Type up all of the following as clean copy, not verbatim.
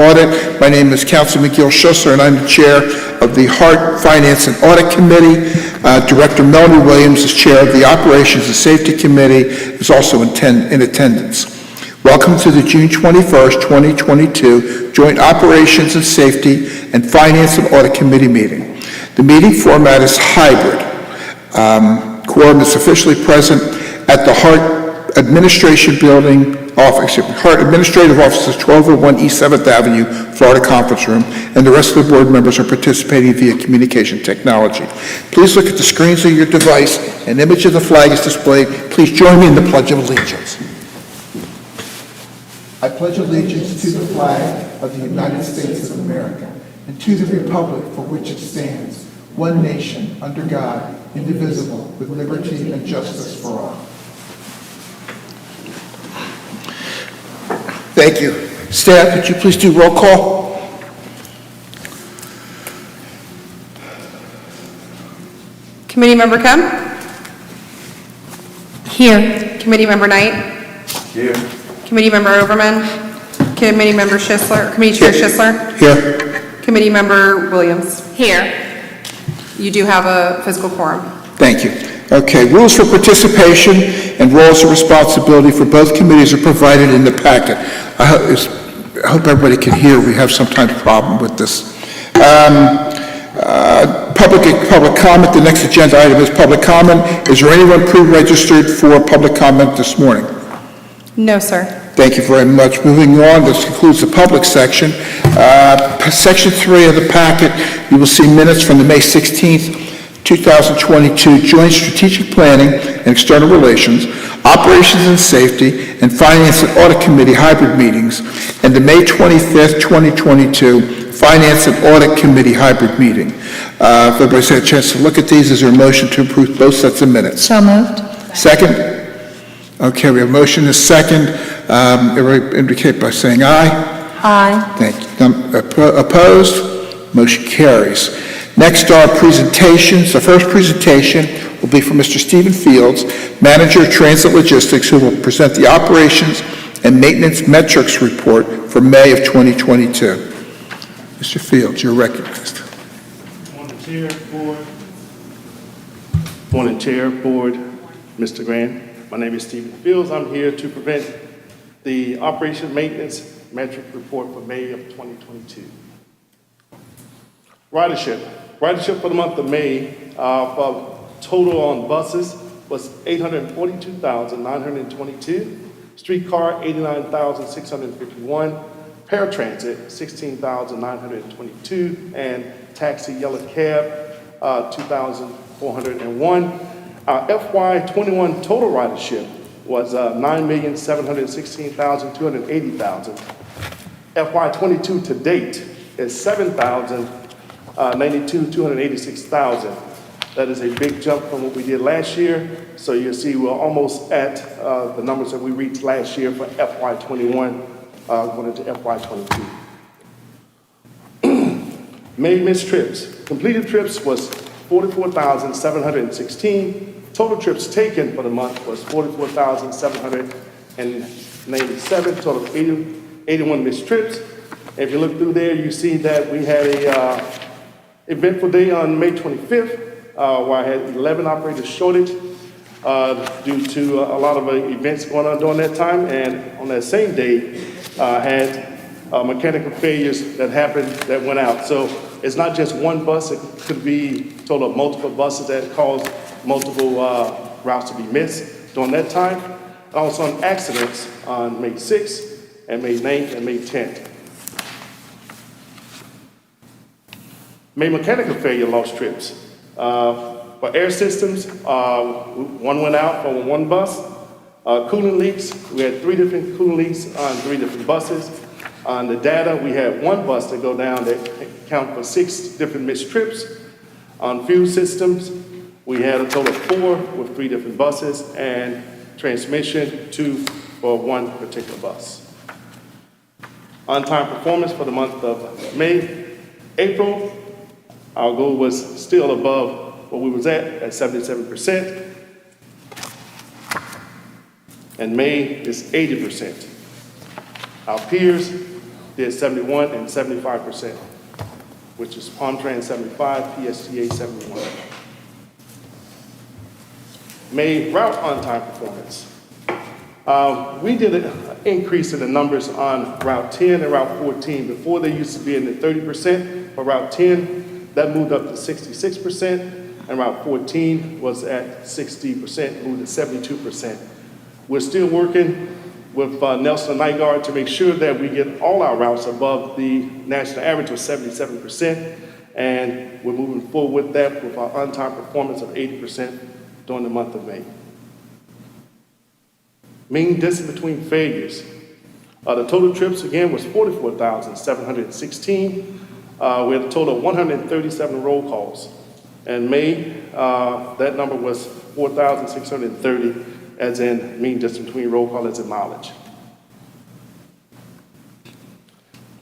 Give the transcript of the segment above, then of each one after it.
Audit. My name is Councilman McGill Schussler, and I'm the chair of the HART Finance and Audit Committee. Director Melanie Williams is chair of the Operations and Safety Committee, is also in attendance. Welcome to the June 21st, 2022 Joint Operations and Safety and Finance and Audit Committee meeting. The meeting format is hybrid. Quorum is officially present at the HART Administration Building, HART Administrative Offices, 1201 East 7th Avenue, Florida Conference Room, and the rest of the board members are participating via communication technology. Please look at the screens of your device. An image of the flag is displayed. Please join me in the Pledge of Allegiance. I pledge allegiance to the flag of the United States of America and to the republic for which it stands, one nation, under God, indivisible, with liberty and justice for all. Thank you. Staff, would you please do roll call? Committee Member Kemp? Here. Committee Member Knight? Here. Committee Member Overman? Committee Member Schisler? Committee Chair Schisler? Here. Committee Member Williams? Here. You do have a physical quorum. Thank you. Okay, rules for participation and roles of responsibility for both committees are provided in the packet. I hope everybody can hear. We have sometimes problem with this. Public comment. The next agenda item is public comment. Is there anyone pre-registered for public comment this morning? No, sir. Thank you very much. Moving on, this concludes the public section. Section 3 of the packet, you will see minutes from the May 16th, 2022 Joint Strategic Planning and External Relations, Operations and Safety, and Finance and Audit Committee hybrid meetings, and the May 25th, 2022 Finance and Audit Committee hybrid meeting. If everybody's had a chance to look at these, is there a motion to approve both sets of minutes? So moved. Second? Okay, we have a motion and a second. Everybody indicate by saying aye. Aye. Thank you. Opposed? Motion carries. Next are presentations. The first presentation will be from Mr. Stephen Fields, Manager of Transit Logistics, who will present the Operations and Maintenance Metrics Report for May of 2022. Mr. Fields, you're recognized. Morning, Chair, Board. Morning, Chair, Board, Mr. Grant. My name is Stephen Fields. I'm here to present the Operation Maintenance Metric Report for May of 2022. Ridership. Ridership for the month of May, for total on buses was 842,922, streetcar 89,651, paratransit 16,922, and taxi yellow cab 2,401. Our FY21 total ridership was 9,716,280,000. FY22 to date is 286,000. That is a big jump from what we did last year. So you'll see we're almost at the numbers that we reached last year for FY21 going into FY22. May missed trips. Completed trips was 44,716. Total trips taken for the month was 44,797. Total 81 missed trips. If you look through there, you see that we had a eventful day on May 25th, where I had 11 operators shortage due to a lot of events going on during that time. And on that same day, I had mechanical failures that happened that went out. So it's not just one bus, it could be a total of multiple buses that caused multiple routes to be missed during that time. And also on accidents on May 6th and May 9th and May 10th. May mechanical failure lost trips. For air systems, one went out on one bus. Coolant leaks, we had 3 different coolant leaks on 3 different buses. On the data, we had one bus that go down that count for 6 different missed trips. On fuel systems, we had a total of 4 with 3 different buses, and transmission 2 for 1 particular bus. On-time performance for the month of May. April, our goal was still above what we was at 77%. And May is 80%. Our peers did 71 and 75%, which is Palmtrans 75, PSTA 71. May route on-time performance. We did an increase in the numbers on Route 10 and Route 14. Before they used to be in the 30%, for Route 10, that moved up to 66%, and Route 14 was at 60%, moved to 72%. We're still working with Nelson and Nygaard to make sure that we get all our routes above the national average of 77%, and we're moving forward with that with our on-time performance of 80% during the month of May. Mean distance between failures. The total trips, again, was 44,716. We had a total of 137 roll calls. In May, that number was 4,630, as in mean distance between roll call as in mileage.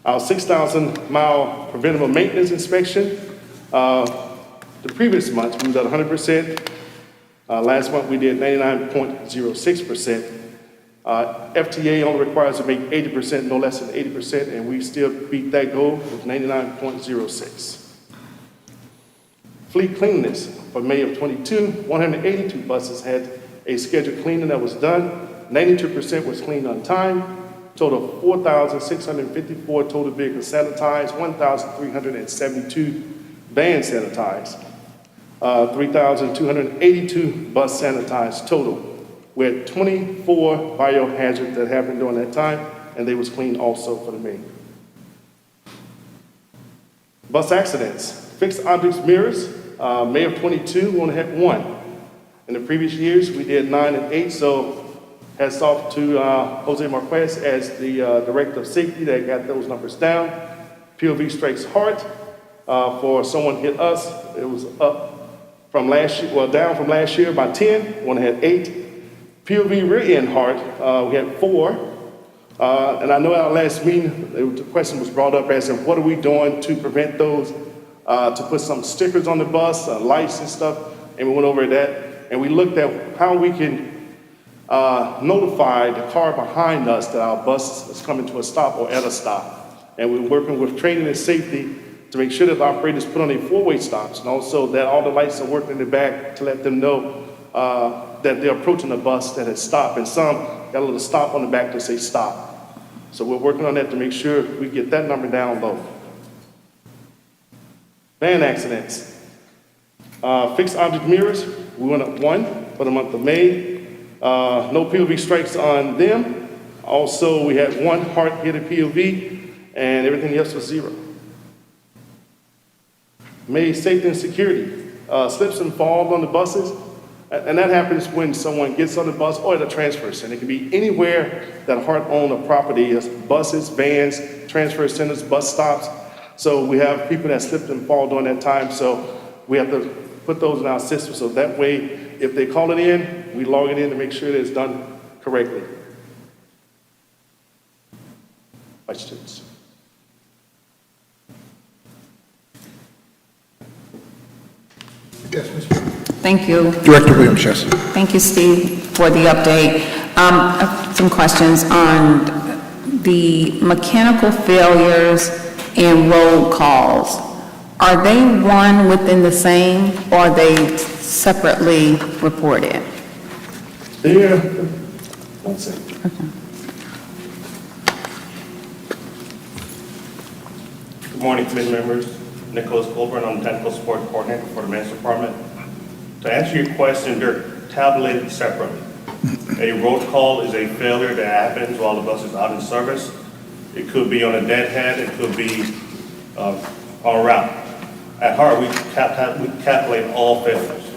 Our 6,000-mile preventative maintenance inspection, the previous month, we was at 100%. Last month, we did 99.06%. FTA only requires to make 80%, no less than 80%, and we still beat that goal with 99.06. Fleet cleanliness for May of 22, 182 buses had a scheduled cleaning that was done. 92% was cleaned on time. Total of 4,654 total vehicles sanitized, 1,372 vans sanitized, 3,282 bus sanitized total. We had 24 biohazards that happened during that time, and they was cleaned also for the May. Bus accidents. Fixed objects mirrors. May of 22, we only had 1. In the previous years, we did 9 and 8, so hats off to Jose Marquez as the Director of Safety that got those numbers down. POV strikes HART. For someone hit us, it was up from last year, well, down from last year by 10, one had 8. POV rear end HART, we had 4. And I know at our last meeting, the question was brought up as to what are we doing to prevent those, to put some stickers on the bus, lights and stuff, and we went over that. And we looked at how we can notify the car behind us that our bus is coming to a stop or at a stop. And we're working with training and safety to make sure that the operators put on a 4-way stops, and also that all the lights are working in the back to let them know that they're approaching a bus that has stopped, and some got a little stop on the back to say stop. So we're working on that to make sure we get that number down low. Van accidents. Fixed object mirrors, we went up 1 for the month of May. No POV strikes on them. Also, we had 1 HART hit a POV, and everything else was 0. May safety and security. Slips and falls on the buses. And that happens when someone gets on the bus or at a transfer center. It can be anywhere that HART-owned a property is buses, vans, transfer centers, bus stops. So we have people that slipped and fall during that time. So we have to put those in our system. So that way, if they call it in, we log it in to make sure that it's done correctly. Questions? Yes, Mr. Thank you. Director Williams, yes. Thank you, Steve, for the update. Some questions on the mechanical failures and roll calls. Are they one within the same, or are they separately reported? There, one second. Good morning, committee members. Nicholas Colburn, I'm Technical Support Coordinator for the Maintenance Department. To answer your question, they're tabulated separately. A road call is a failure that happens while the bus is out in service. It could be on a deadhead, it could be on route. At HART, we calculate all failures,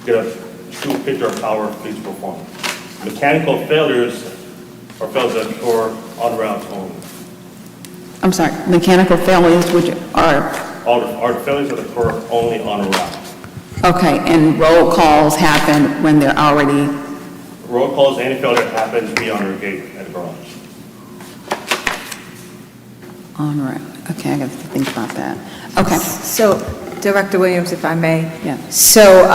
get a true picture of how our fleet's performing. Mechanical failures are failures that occur on route only. I'm sorry, mechanical failures, which are, Are failures that occur only on a route. okay, and roll calls happen when they're already, Road calls, any failure that happens beyond our gate at the garage. all right, okay, I got to think about that. Okay, So, Director Williams, if I may. Yeah. So,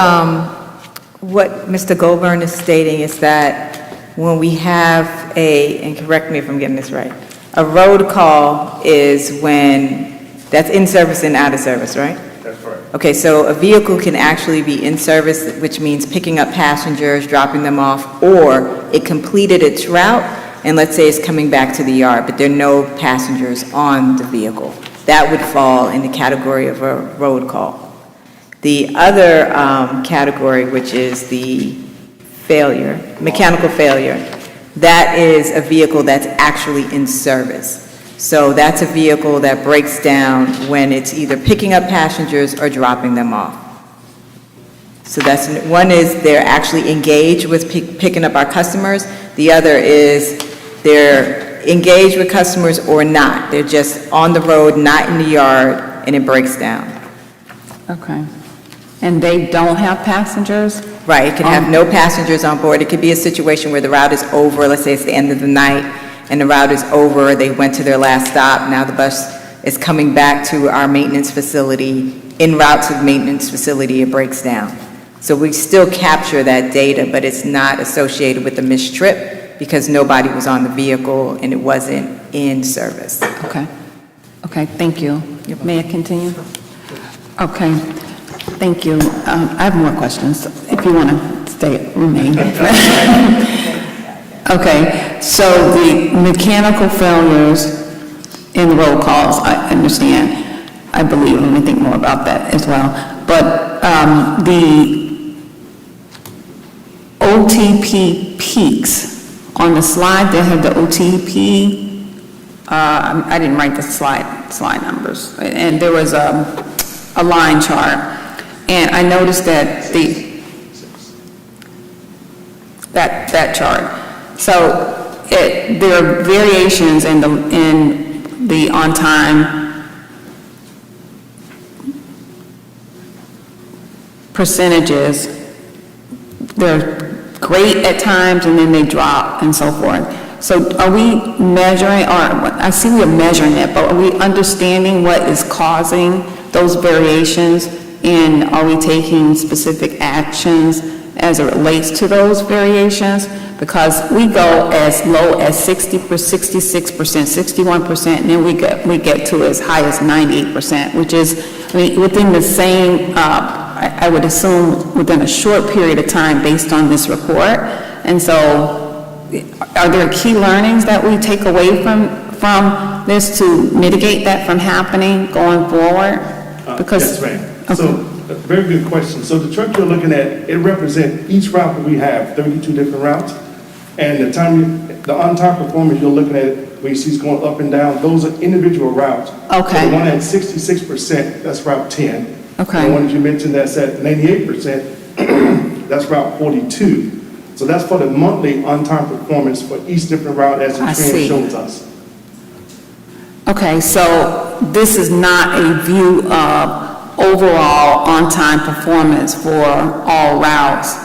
what Mr. Goldburn is stating is that when we have and correct me if I'm getting this right, A road call is when, that's in service and out of service, right? That's correct. Okay, so a vehicle can actually be in service, which means picking up passengers, dropping them off, or it completed its route, and let's say it's coming back to the yard, but there are no passengers on the vehicle. That would fall in the category of a road call. The other category, which is the failure, mechanical failure, that is a vehicle that's actually in service. So that's a vehicle that breaks down when it's either picking up passengers or dropping them off. So that's, one is they're actually engaged with picking up our customers. The other is they're engaged with customers or not. They're just on the road, not in the yard, and it breaks down. Okay. And they don't have passengers? Right, it could have no passengers on board. It could be a situation where the route is over, let's say it's the end of the night, and the route is over, they went to their last stop, now the bus is coming back to our maintenance facility. En route to the maintenance facility, it breaks down. So we still capture that data, but it's not associated with the missed trip because nobody was on the vehicle and it wasn't in service. Okay. Okay, thank you. May I continue? Okay, thank you. I have more questions, if you want to remain. Okay, so the mechanical failures in roll calls, I understand. I believe, let me think more about that as well. But the OTP peaks, on the slide that had the OTP, I didn't write the slide numbers, and there was a line chart, and I noticed that that chart. So there are variations in the on-time percentages. They're great at times and then they drop and so forth. So are we measuring, or I see we're measuring it, but are we understanding what is causing those variations, and are we taking specific actions as it relates to those variations? Because we go as low as 60%, 66%, 61%, and then we get to as high as 98%, which is, I mean, within the same, I would assume within a short period of time based on this report. And so, are there key learnings that we take away from this to mitigate that from happening going forward? Yes, ma'am. So, a very good question. So the truck you're looking at, it represents each route that we have, 32 different routes. And the on-time performance you're looking at, where you see it's going up and down, those are individual routes. Okay. So the one at 66%, that's Route 10. Okay. The one that you mentioned that's at 98%, that's Route 42. So that's for the monthly on-time performance for each different route as the I trend see. shows us. Okay, so this is not a view of overall on-time performance for all routes,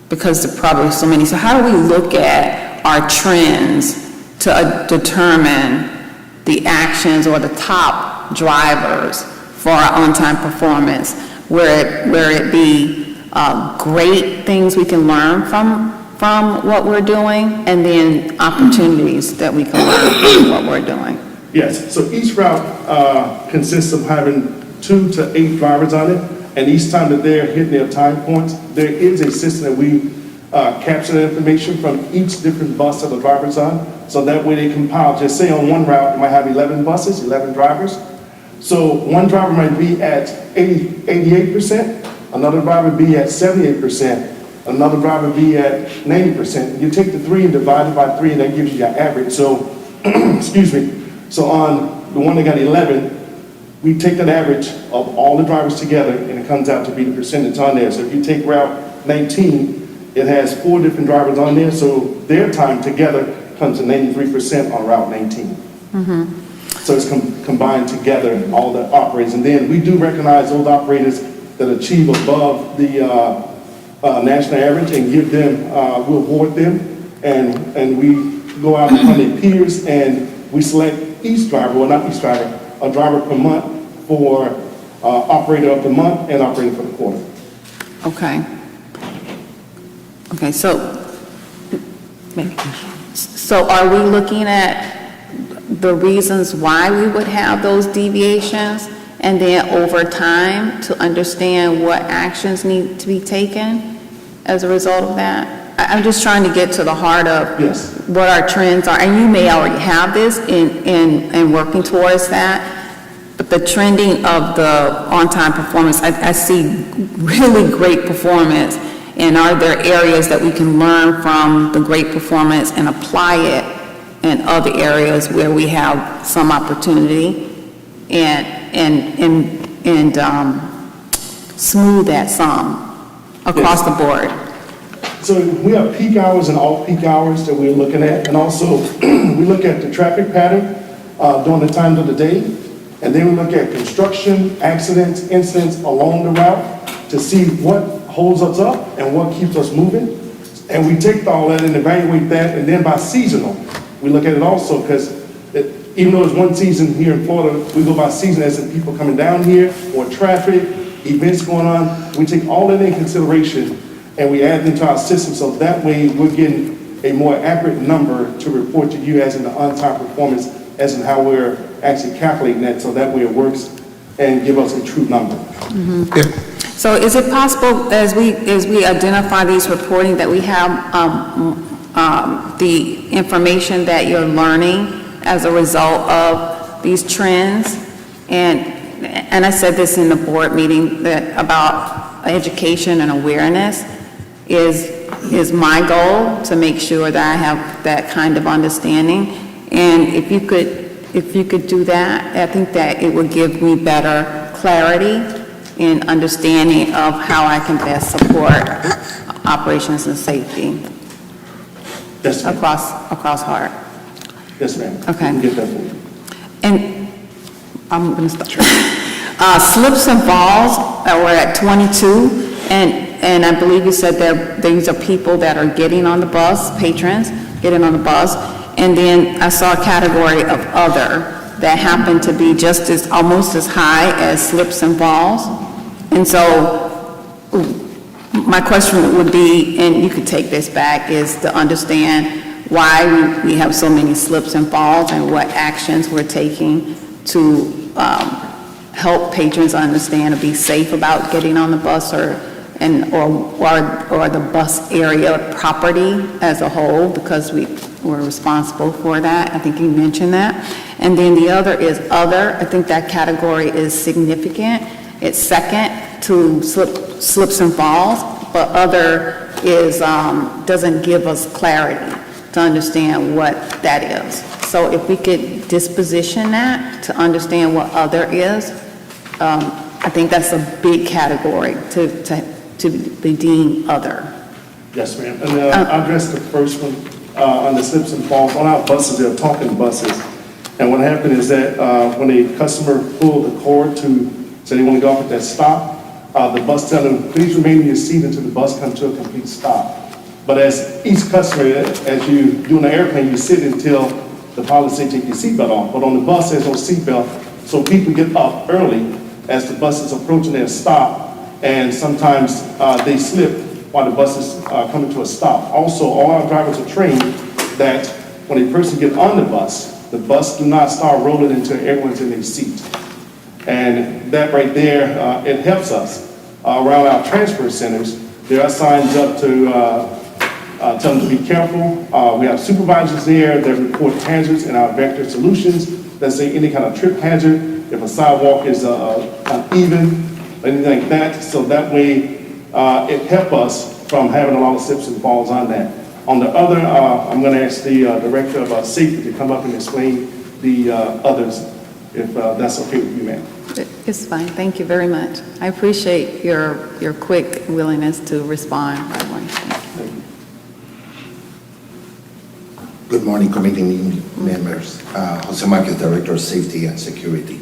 because there are probably so many. So how do we look at our trends to determine the actions or the top drivers for our on-time performance, where it be great things we can learn from what we're doing, and then opportunities that we can learn from what we're doing? Yes, so each route consists of having 2 to 8 drivers on it, and each time that they're hitting their time points, there is a system that we capture the information from each different bus that the driver's on, so that way they compile. Just say on one route, you might have 11 buses, 11 drivers. So one driver might be at 88%, another driver be at 78%, another driver be at 90%. You take the 3 and divide it by 3, and that gives you your average. So, excuse me. So on the one that got 11, we take that average of all the drivers together, and it comes out to be the percentage on there. So if you take Route 19, it has 4 different drivers on there, so their time together comes to 93% on Route 19. Mm-hmm. So it's combined together, all the operators. And then we do recognize those operators that achieve above the national average and give them, we'll award them, and we go out on their peers, and we select each driver, well, not each driver, a driver per month for operator of the month and operator for the quarter. Okay. Okay, so are we looking at the reasons why we would have those deviations, and then over time to understand what actions need to be taken as a result of that? I'm just trying to get to the heart of Yes. what our trends are, and you may already have this in working towards that, but the trending of the on-time performance, I see really great performance, and are there areas that we can learn from the great performance and apply it in other areas where we have some opportunity and smooth that some across the board? So we have peak hours and off-peak hours that we're looking at, and also we look at the traffic pattern during the times of the day, and then we look at construction, accidents, incidents along the route to see what holds us up and what keeps us moving. And we take all that and evaluate that, and then by seasonal, we look at it also, because even though it's one season here in Florida, we go by season as in people coming down here, or traffic, events going on. We take all that in consideration, and we add them to our system, so that way we're getting a more accurate number to report to you as in the on-time performance, as in how we're actually calculating that, so that way it works and give us a true number. So is it possible, as we identify these reporting, that we have the information that you're learning as a result of these trends? And I said this in the board meeting, that about education and awareness is my goal, to make sure that I have that kind of understanding. And if you could do that, I think that it would give me better clarity and understanding of how I can best support operations and safety Yes, ma'am. across HART. Yes, ma'am. Okay. We can get that for you. And I'm going to stop. Slips and falls, we're at 22, and I believe you said that these are people that are getting on the bus, patrons, getting on the bus, and then I saw a category of other that happened to be almost as high as slips and falls. And so my question would be, and you could take this back, is to understand why we have so many slips and falls and what actions we're taking to help patrons understand and be safe about getting on the bus or the bus area property as a whole, because we're responsible for that. I think you mentioned that. And then the other is other. I think that category is significant. It's second to slips and falls, but other is doesn't give us clarity to understand what that is. So if we could disposition that to understand what other is, I think that's a big category to be deemed other. Yes, ma'am. And I'll address the first one on the slips and falls. On our buses, they're talking buses. And what happened is that when a customer pulled the cord to say they want to go off at that stop, the bus tell them, please remain in your seat until the bus comes to a complete stop. But as each customer, as you do in the airplane, you sit until the pilot says take your seatbelt off. But on the bus, there's no seatbelt, so people get up early as the bus is approaching their stop, and sometimes they slip while the bus is coming to a stop. Also, all our drivers are trained that when a person gets on the bus do not start rolling until everyone's in their seat. And that right there, it helps us. Around our transfer centers, there are signs up to tell them to be careful. We have supervisors there that report hazards in our vector solutions that say any kind of trip hazard, if a sidewalk is uneven, anything like that. So that way, it helps us from having a lot of slips and falls on that. On the other, I'm going to ask the Director of Safety to come up and explain the others, if that's okay with you, ma'am. It's fine. Thank you very much. I appreciate your quick willingness to respond right away. Thank you. Good morning, committee members. Jose Marquez, Director of Safety and Security.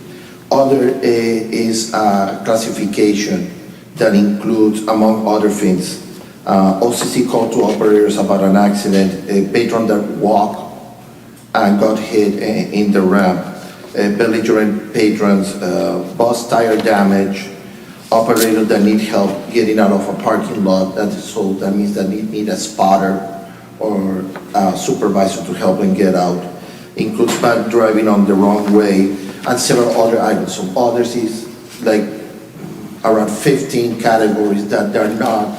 Other is a classification that includes, among other things, OCC call to operators about an accident, a patron that walked and got hit in the ramp, belligerent patrons, bus tire damage, operators that need help getting out of a parking lot, so that means that need a spotter or a supervisor to help them get out. includes bad driving on the wrong way, and several other items. So others is like around 15 categories that are not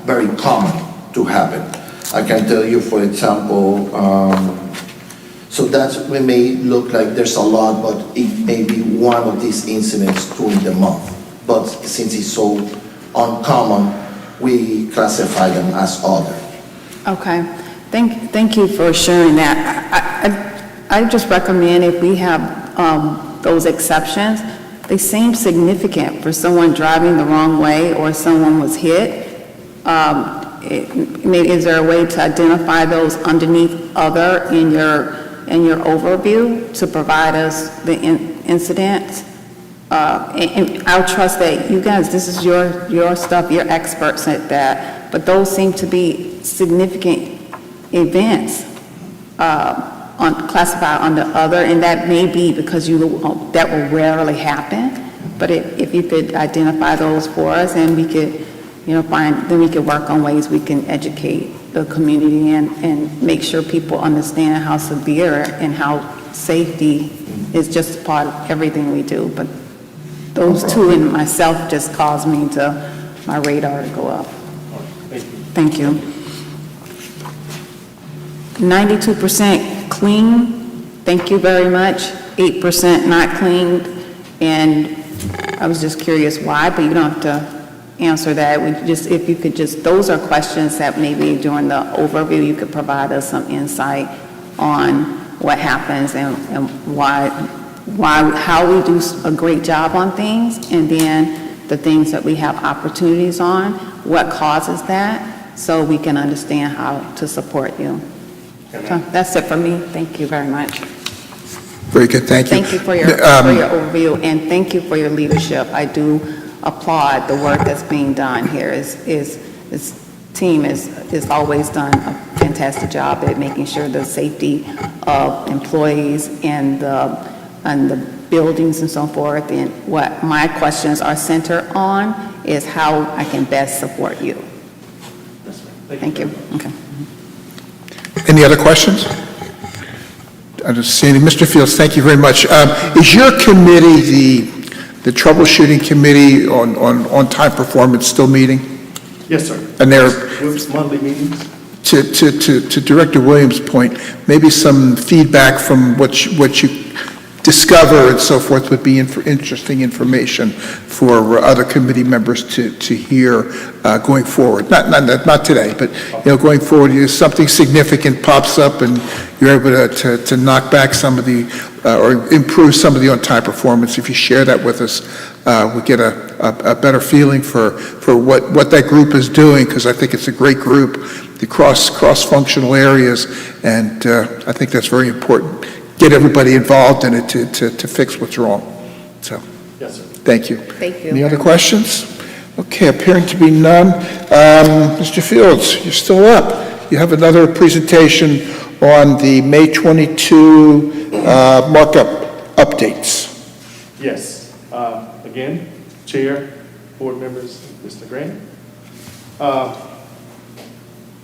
very common to happen. I can tell you, for example, so that's, we may look like there's a lot, but it may be one of these incidents during the month. But since it's so uncommon, we classify them as other. Okay, thank you for sharing that. I just recommend if we have those exceptions, they seem significant for someone driving the wrong way or someone was hit. Maybe is there a way to identify those underneath other in your overview to provide us the incidents? And I'll trust that you guys, this is your stuff, you're experts at that, but those seem to be significant events classified under other, and that may be because that will rarely happen, but if you could identify those for us, and we could, then we could work on ways we can educate the community and make sure people understand how severe and how safety is just a part of everything we do. But those two in myself just caused my radar to go up. Thank you. 92% clean, thank you very much. 8% not cleaned, and I was just curious why, but you don't have to answer that. If you could those are questions that maybe during the overview you could provide us some insight on what happens and how we do a great job on things, and then the things that we have opportunities on, what causes that, so we can understand how to support you. So that's it for me. Thank you very much. Very good, thank you. Thank you for your overview, and thank you for your leadership. I do applaud the work that's being done here. This team is always done a fantastic job at making sure the safety of employees and the buildings and so forth. And what my questions are centered on is how I can best support you. Thank you. Okay. Any other questions? I don't see any. Mr. Fields, thank you very much. Is your committee, the troubleshooting committee on time performance, still meeting? Yes, sir. And they're With monthly meetings. to Director Williams' point, maybe some feedback from what you discover and so forth would be interesting information for other committee members to hear going forward. Not today, but going forward, if something significant pops up and you're able to knock back some of the or improve some of the on-time performance. If you share that with us, we get a better feeling for what that group is doing, because I think it's a great group, the cross-functional areas, and I think that's very important. Get everybody involved in it to fix what's wrong. So, Yes, sir. thank you. Thank you. Any other questions? Okay, appearing to be none. Mr. Fields, you're still up. You have another presentation on the May 22 markup updates. Yes. Again, Chair, Board members, Mr. Grant.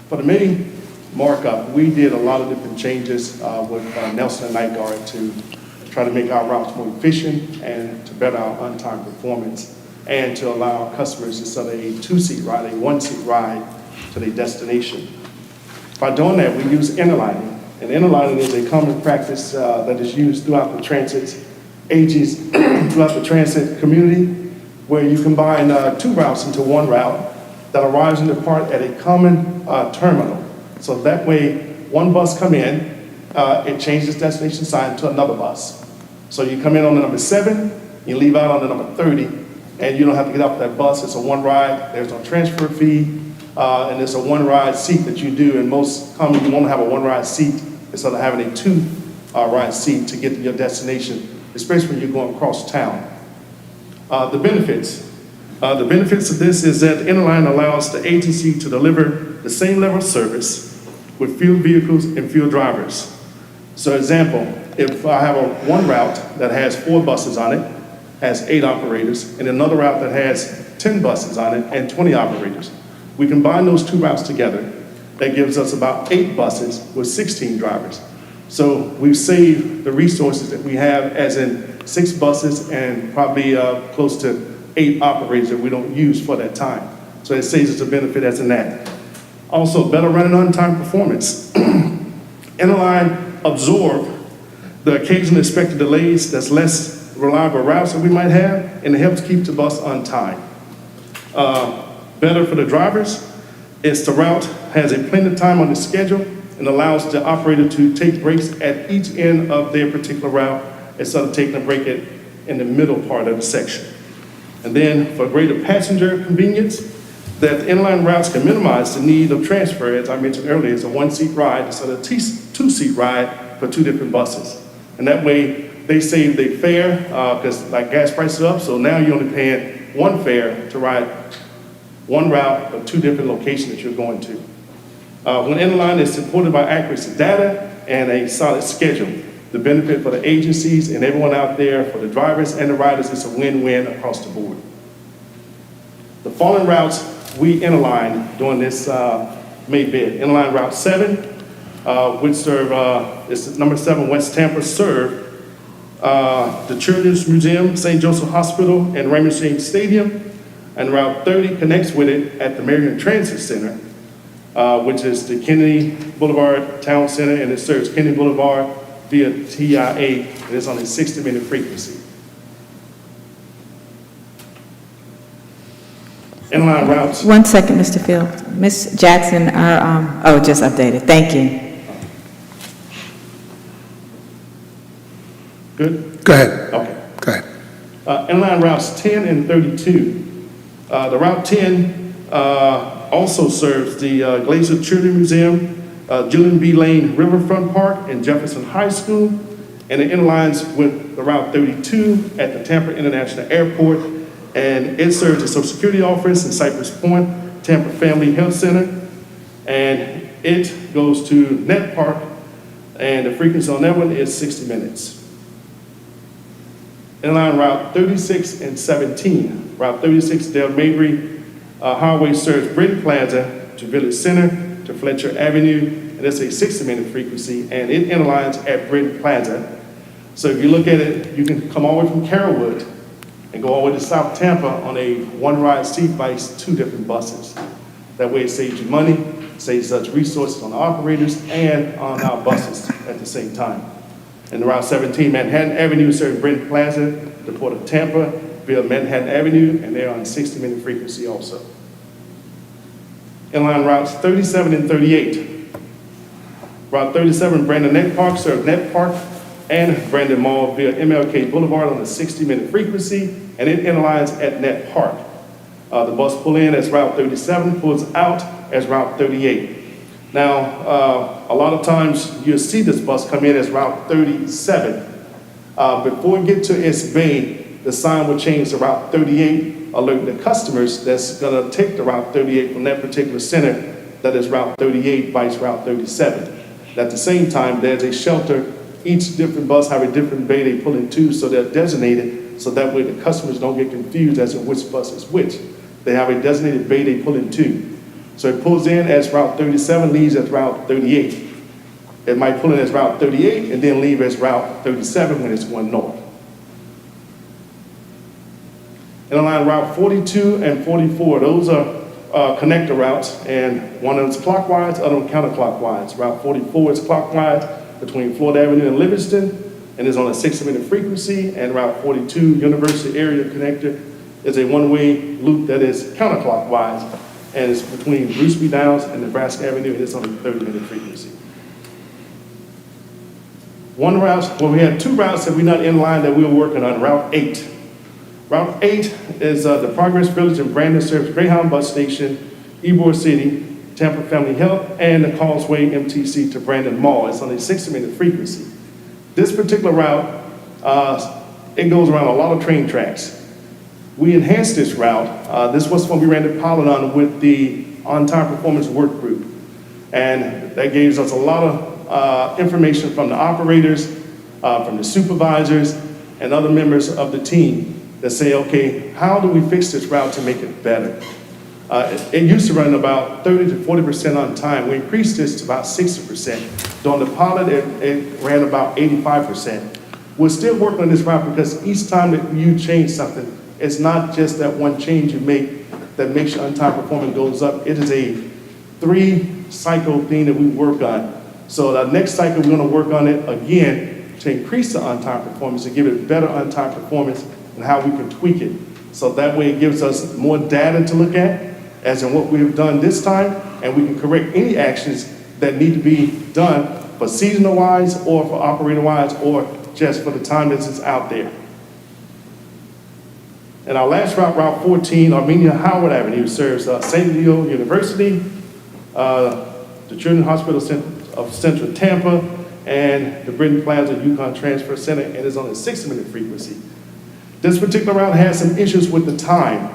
For the May markup, we did a lot of different changes with Nelson and Night Guard to try to make our routes more efficient and to better our on-time performance, and to allow our customers, instead of a two-seat ride, a one-seat ride to their destination. By doing that, we use interlining. And interlining is a common practice that is used throughout the transit ages, throughout the transit community, where you combine two routes into one route that arrives and depart at a common terminal. So that way, one bus come in, it changes destination sign to another bus. So you come in on the number 7, you leave out on the number 30, and you don't have to get off that bus. It's a one ride, there's no transfer fee, and it's a one ride seat that you do. And most commonly, you want to have a one ride seat instead of having a two ride seat to get to your destination, especially when you're going across town. The benefits of this is that Interline allows the agency to deliver the same level of service with fewer vehicles and fewer drivers. So example, if I have one route that has 4 buses on it, has 8 operators, and another route that has 10 buses on it and 20 operators, we combine those 2 routes together. That gives us about 8 buses with 16 drivers. So we've saved the resources that we have, as in 6 buses and probably close to 8 operators that we don't use for that time. So it saves us a benefit as in that. Also, better running on-time performance. Interline absorb the occasional expected delays, that's less reliable routes that we might have, and it helps keep the bus on time. Better for the drivers is the route has a plenty of time on the schedule and allows the operator to take breaks at each end of their particular route instead of taking a break in the middle part of the section. And then for greater passenger convenience, that the Interline routes can minimize the need of transfer, as I mentioned earlier, it's a 1-seat ride instead of a 2-seat ride for 2 different buses. And that way they save their fare, because like gas prices are up, so now you're only paying 1 fare to ride 1 route of 2 different locations that you're going to. When Interline is supported by accuracy data and a solid schedule, the benefit for the agencies and everyone out there, for the drivers and the riders, is a win-win across the board. The following routes we interlined during this May bid. Interline Route 7, which serve, it's number 7 West Tampa, serve the Children's Museum, St. Joseph Hospital, and Raymond James Stadium. And Route 30 connects with it at the Marion Transit Center, which is the Kennedy Boulevard Town Center, and it serves Kennedy Boulevard via TIA, and it's on a 60-minute frequency. Interline routes. 1 second, Mr. Fields. Ms. Jackson, just updated. Thank you. Good? Go ahead. Okay. Go ahead. Interline routes 10 and 32. The Route 10 also serves the Glacier Children's Museum, Julian B. Lane Riverfront Park, and Jefferson High School, and it interlines with the Route 32 at the Tampa International Airport, and it serves the Social Security Office in Cypress Point, Tampa Family Health Center, and it goes to Net Park, and the frequency on that one is 60 minutes. Interline Route 36 and 17. Route 36, Del Mabry Highway serves Britton Plaza to Village Center to Fletcher Avenue, and it's a 60-minute frequency, and it interlines at Britton Plaza. So if you look at it, you can come all the way from Carrollwood and go all the way to South Tampa on a one-ride seat by 2 different buses. That way it saves you money, saves us resources on the operators and on our buses at the same time. And Route 17, Manhattan Avenue, serving Britton Plaza, the Port of Tampa, via Manhattan Avenue, and they're on 60-minute frequency also. Inline routes 37 and 38. Route 37, Brandon Net Park, serve Net Park and Brandon Mall via MLK Boulevard on a 60-minute frequency, and it interlines at Net Park. The bus pull in as Route 37, pulls out as Route 38. Now, a lot of times you'll see this bus come in as Route 37. Before it gets to its bay, the sign will change to Route 38, alerting the customers that's gonna take the Route 38 from that particular center, that is Route 38 vice Route 37. At the same time, there's a shelter. Each different bus have a different bay they pull into, so they're designated, so that way the customers don't get confused as to which bus is which. They have a designated bay they pull into. So it pulls in as Route 37, leaves as Route 38. It might pull in as Route 38 and then leave as Route 37 when it's going north. Interline Route 42 and 44, those are connector routes, and one of them is clockwise, the other one counterclockwise. Route 44 is clockwise between Florida Avenue and Livingston, and is on a 60-minute frequency, and Route 42, University Area Connector, is a one-way loop that is counterclockwise, and it's between Bruce B. Downs and Nebraska Avenue, and it's on a 30-minute frequency. We had 2 routes that we're not in line that we were working on. Route 8. Route 8 is the Progress Village in Brandon, serves Greyhound Bus Station, Ybor City, Tampa Family Health, and the Causeway MTC to Brandon Mall. It's on a 60-minute frequency. This particular route, it goes around a lot of train tracks. We enhanced this route. This was when we ran the pilot on with the on-time performance work group. And that gave us a lot of information from the operators, from the supervisors, and other members of the team that say, okay, how do we fix this route to make it better? It used to run about 30 to 40% on time. We increased this to about 60%. During the pilot, it ran about 85%. We're still working on this route because each time that you change something, it's not just that one change you make that makes your on-time performance goes up. It is a 3-cycle thing that we work on. So the next cycle, we're going to work on it again to increase the on-time performance, to give it better on-time performance and how we can tweak it. So that way it gives us more data to look at, as in what we've done this time, and we can correct any actions that need to be done for seasonal-wise or for operator-wise or just for the time that it's out there. And our last route, Route 14, Armenia Howard Avenue, serves St. Leo University, the Children's Hospital of Central Tampa, and the Britain Plaza Yukon Transfer Center, and is on a 60-minute frequency. This particular route has some issues with the time.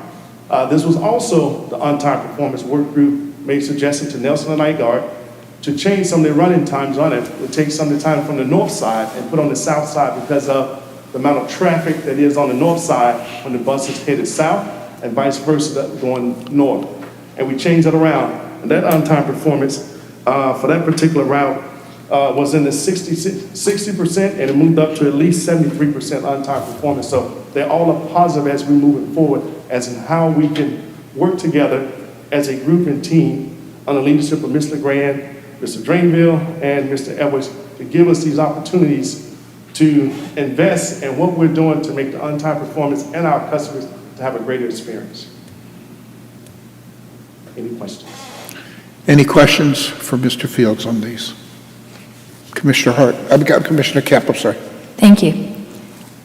This was also the on-time performance work group made suggestion to Nelson and Nygaard to change some of their running times on it. We'll take some of the time from the north side and put on the south side because of the amount of traffic that is on the north side when the bus is headed south and vice versa going north. And we changed that around. And that on-time performance for that particular route was in the 60%, and it moved up to at least 73% on-time performance. So they're all a positive as we move it forward, as in how we can work together as a group and team under the leadership of Mr. Legrand, Mr. Drainville, and Mr. Edwards to give us these opportunities to invest in what we're doing to make the on-time performance and our customers to have a greater experience. Any questions? Any questions for Mr. Fields on these? Commissioner Hart, I've got Commissioner Kemp, I'm sorry. Thank you.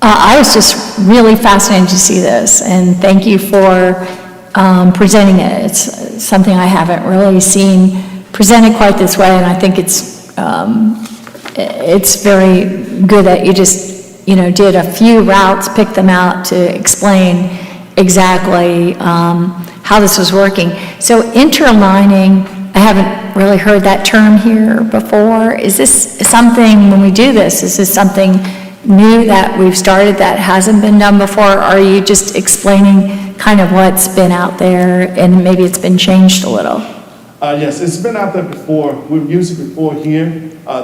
I was just really fascinated to see this, and thank you for presenting it. It's something I haven't really seen presented quite this way, and I think it's very good that you just, did a few routes, picked them out to explain exactly how this was working. So interlining, I haven't really heard that term here before. Is this something, when we do this, is this something new that we've started that hasn't been done before? Or are you just explaining kind of what's been out there and maybe it's been changed a little? Yes, it's been out there before. We've used it before here.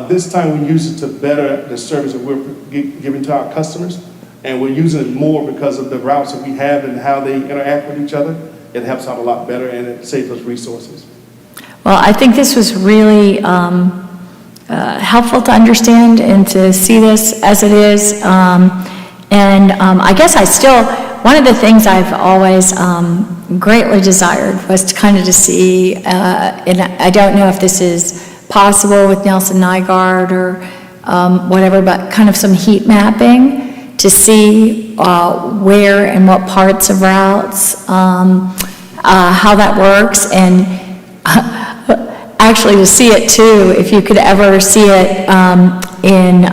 This time we use it to better the service that we're giving to our customers. And we're using it more because of the routes that we have and how they interact with each other. It helps out a lot better and it saves us resources. Well, I think this was really helpful to understand and to see this as it is. I guess one of the things I've always greatly desired was to kind of to see, and I don't know if this is possible with Nelson Nygaard or whatever, but kind of some heat mapping to see where and what parts of routes, how that works, and actually to see it too, if you could ever see it in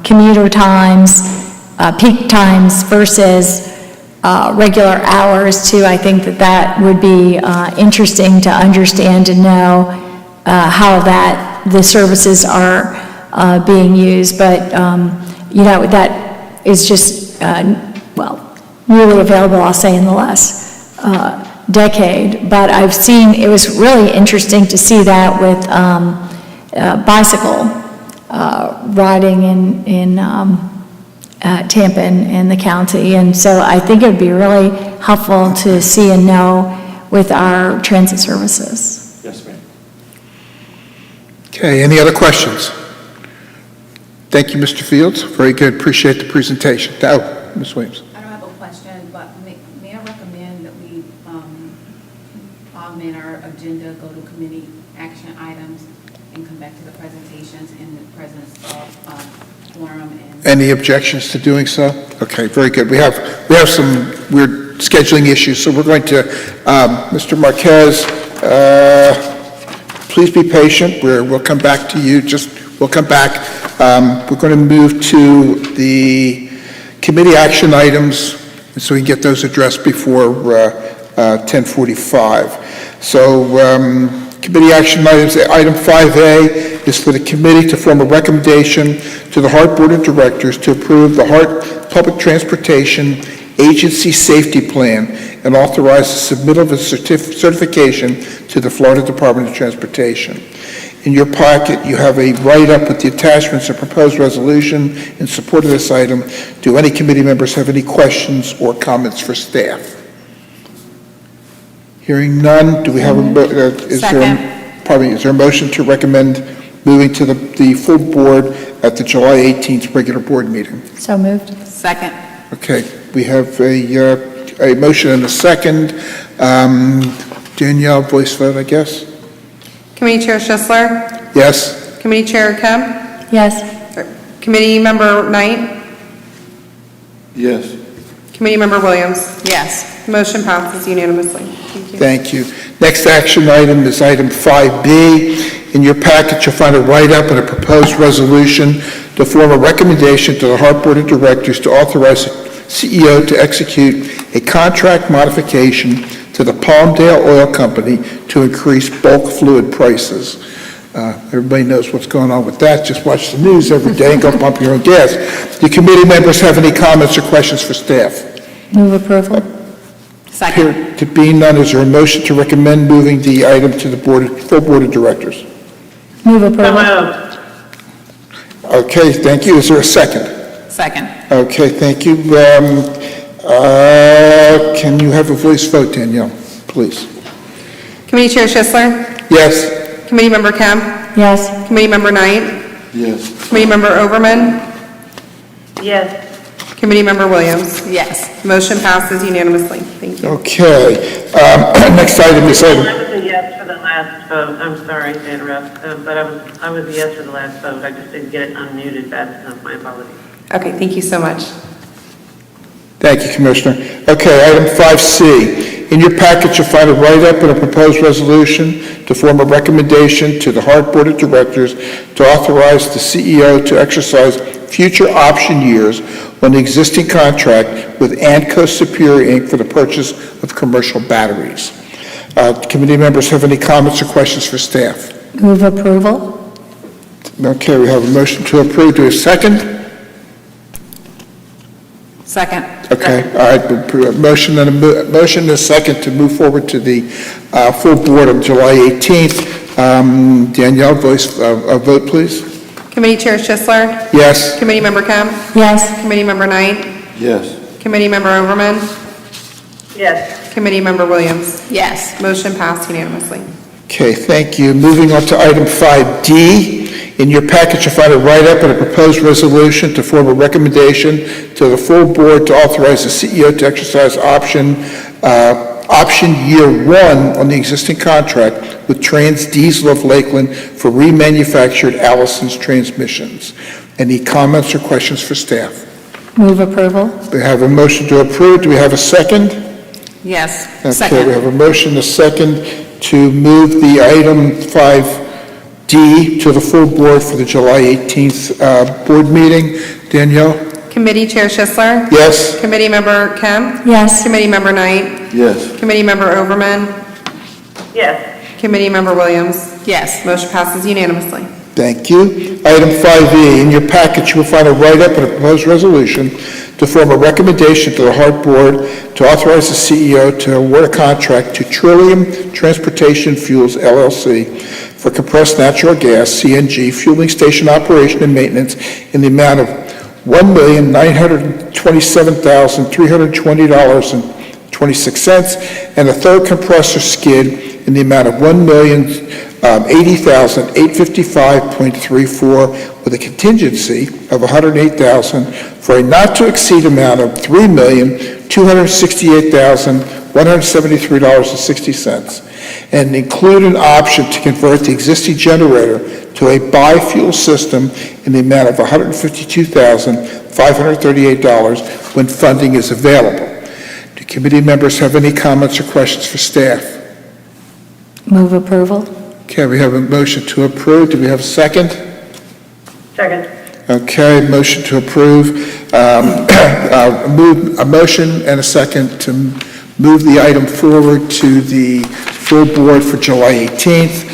commuter times, peak times versus regular hours too. I think that would be interesting to understand and know how the services are being used. But that is just really available, I'll say, in the last decade. But I've seen, it was really interesting to see that with bicycle riding in Tampa and the county. And so I think it would be really helpful to see and know with our transit services. Yes, ma'am. Okay, any other questions? Thank you, Mr. Fields. Very good. Appreciate the presentation. Oh, Ms. Williams. I don't have a question, but may I recommend that we augment our agenda, go to committee action items, and come back to the presentations in the presence of quorum and... Any objections to doing so? Okay, very good. We have some weird scheduling issues, so we're going to, Mr. Marquez, please be patient. We'll come back to you. We'll come back. We're going to move to the committee action items, so we can get those addressed before 10:45. So committee action items, item 5A is for the committee to form a recommendation to the HART Board of Directors to approve the HART Public Transportation Agency Safety Plan and authorize the submittal of a certification to the Florida Department of Transportation. In your packet, you have a write-up with the attachments of proposed resolution in support of this item. Do any committee members have any questions or comments for staff? Hearing none, do we have is there a motion to recommend moving to the full board at the July 18th regular board meeting? So moved. Second. Okay, we have a motion and a second. Danielle, voice vote, I guess? Committee Chair Schisler? Yes? Committee Chair Kemp? Yes. Committee Member Knight? Yes. Committee Member Williams? Yes. Motion passes unanimously. Thank you. Thank you. Next action item is item 5B. In your packet, you'll find a write-up and a proposed resolution to form a recommendation to the HART Board of Directors to authorize the CEO to execute a contract modification to the Palmdale Oil Company to increase bulk fluid prices. Everybody knows what's going on with that. Just watch the news every day and go pump your own gas. Do committee members have any comments or questions for staff? Move approval. Second. Appear to be none, is there a motion to recommend moving the item to the full board of directors? Move approval. Okay, thank you. Is there a second? Second. Okay, thank you. Can you have a voice vote, Danielle, please? Committee Chair Schisler? Yes? Committee Member Kemp? Yes. Committee Member Knight? Yes. Committee Member Overman? Yes. Committee Member Williams? Yes. Motion passes unanimously. Thank you. Okay. Next item is I item... was a yes for the last vote. I'm sorry to interrupt, but I was a yes for the last vote. I just didn't get it unmuted fast enough. My apologies. Okay, thank you so much. Thank you, Commissioner. Okay, item 5C. In your package, you'll find a write-up and a proposed resolution to form a recommendation to the HART Board of Directors to authorize the CEO to exercise future option years on the existing contract with Anco Superior, Inc. for the purchase of commercial batteries. Committee members have any comments or questions for staff? Move approval. Okay, we have a motion to approve. Do we have a second? Second. Okay, all right, motion and a second to move forward to the full board on July 18th. Danielle, vote, please. Committee Chair Schisler? Yes? Committee Member Kemp? Yes. Committee Member Knight? Yes. Committee Member Overman? Yes. Committee Member Williams? Yes. Motion passed unanimously. Okay, thank you. Moving on to item 5D. In your package, you'll find a write-up and a proposed resolution to form a recommendation to the full board to authorize the CEO to exercise option year 1 on the existing contract with Trans Diesel of Lakeland for remanufactured Allison's transmissions. Any comments or questions for staff? Move approval. We have a motion to approve. Do we have a second? Yes. Okay, we Second. have a motion, a second, to move the item 5D to the full board for the July 18th board meeting. Danielle? Committee Chair Schisler? Yes? Committee Member Kemp? Yes. Committee Member Knight? Yes. Committee Member Overman? Yes. Committee Member Williams? Yes. Motion passes unanimously. Thank you. Item 5E, in your package, you will find a write-up and a proposed resolution to form a recommendation to the HART Board to authorize the CEO to award a contract to Trillium Transportation Fuels, LLC, for compressed natural gas, CNG, fueling station operation and maintenance in the amount of $1,927,320.26, and a third compressor skid in the amount of $1,080,855.34, with a contingency of $108,000 for a not-to-exceed amount of $3,268,173.60, and include an option to convert the existing generator to a biofuel system in the amount of $152,538 when funding is available. Do committee members have any comments or questions for staff? Move approval. Okay, we have a motion to approve. Do we have a second? Second. Okay, motion to approve. A motion and a second to move the item forward to the full board for July 18th.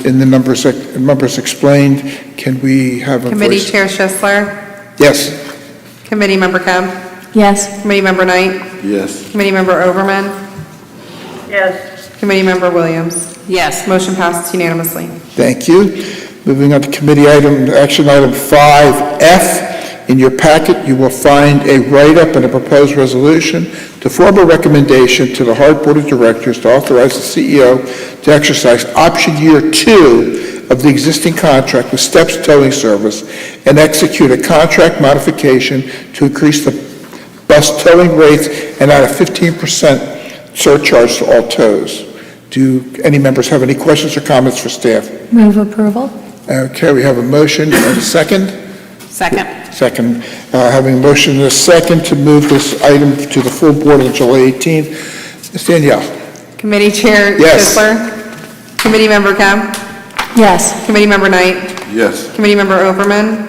In the numbers explained, can we have a Committee voice? Chair Schisler? Yes. Committee Member Kemp? Yes. Committee Member Knight, Yes. Committee Member Overman, Yes. Committee Member Williams. Yes. Motion passes unanimously. Thank you. Moving on to committee item, action item 5F. In your packet, you will find a write-up and a proposed resolution to form a recommendation to the HART Board of Directors to authorize the CEO to exercise option year 2 of the existing contract with Steps Towing Service and execute a contract modification to increase the bus towing rates and add a 15% surcharge to all tows. Do any members have any questions or comments for staff? Move approval? Okay, we have a motion and a second. Second. Second, having a motion and a second to move this item to the full board on July 18th. Ms. Danielle? Committee Chair Yes. Kistler, Committee Member Kemp, Yes. Committee Member Knight, Yes. Committee Member Overman,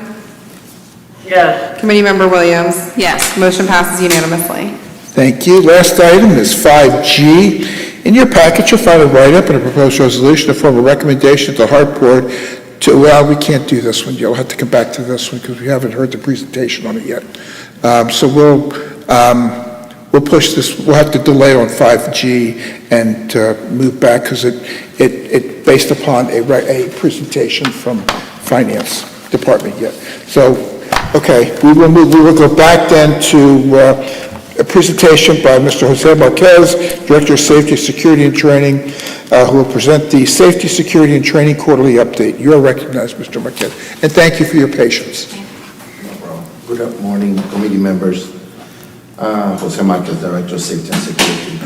Yes. Committee Member Williams. Yes. Motion passes unanimously. Thank you. Last item is 5G. In your packet, you'll find a write-up and a proposed resolution to form a recommendation to the HART Board to, well, we can't do this one. You'll have to come back to this one because we haven't heard the presentation on it yet. So we'll push this, we'll have to delay on 5G and move back because it based upon a presentation from Finance Department yet. So, okay, we will go back then to a presentation by Mr. Jose Marquez, Director of Safety, Security, and Training, who will present the Safety, Security, and Training Quarterly Update. You are recognized, Mr. Marquez, and thank you for your patience. Good morning, committee members. Jose Marquez, Director of Safety and Security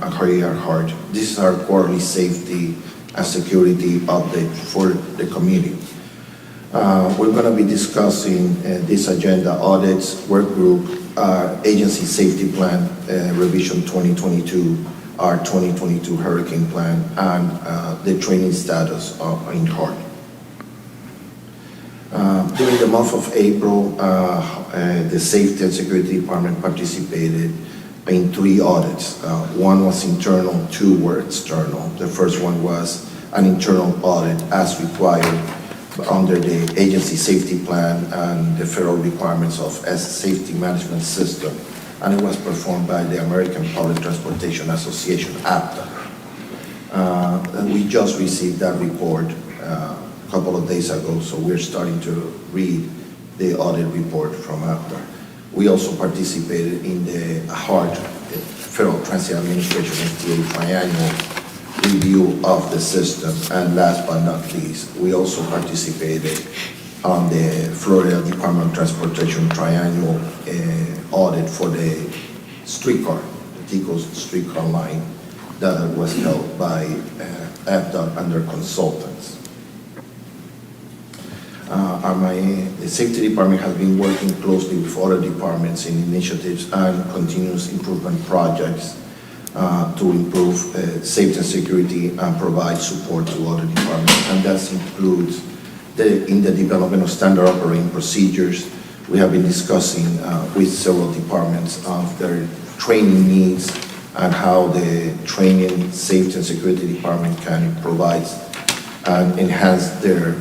at HART. This is our quarterly safety and security update for the community. We're going to be discussing this agenda: audits, work group, agency safety plan, revision 2022, our 2022 hurricane plan, and the training status in HART. During the month of April, the Safety and Security Department participated in 3 audits. One was internal, 2 were external. The first one was an internal audit as required under the agency safety plan and the federal requirements of safety management system, and it was performed by the American Public Transportation Association, APTA. And we just received that report a couple of days ago, so we're starting to read the audit report from APTA. We also participated in the HART, the Federal Transit Administration FTA triannual review of the system, and last but not least, we also participated on the Florida Department of Transportation triannual audit for the streetcar, the TICO's streetcar line that was held by APDOT and their consultants. The safety department has been working closely with other departments in initiatives and continuous improvement projects to improve safety and security and provide support to other departments. And that includes in the development of standard operating procedures. We have been discussing with several departments of their training needs and how the training safety and security department can provide and enhance their